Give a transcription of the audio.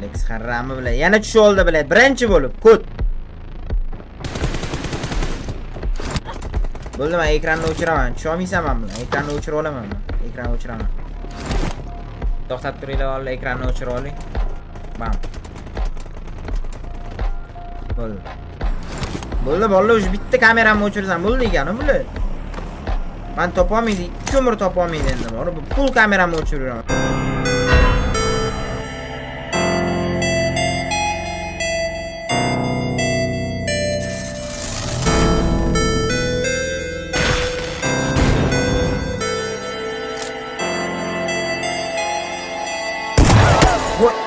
Lex Harrami bilan yana tushib oldi bilan birinchi bo'lib kod. Bo'ldi, men ekranni o'chiraman. Tusha olmaysan men bilan. Ekranni o'chirib olaman men. Ekranni o'chiraman. To'xtab turinglar, oling, ekranni o'chirib oling. Bam. Bo'ldi. Bo'ldi, bolalar, o'sha bitta kameramni o'chirsam bo'ldi ekan, bular. Men topa olmaydi, 2 umr topa olmaydi endi. Mana bu full kameramni o'chirib yuraman. What?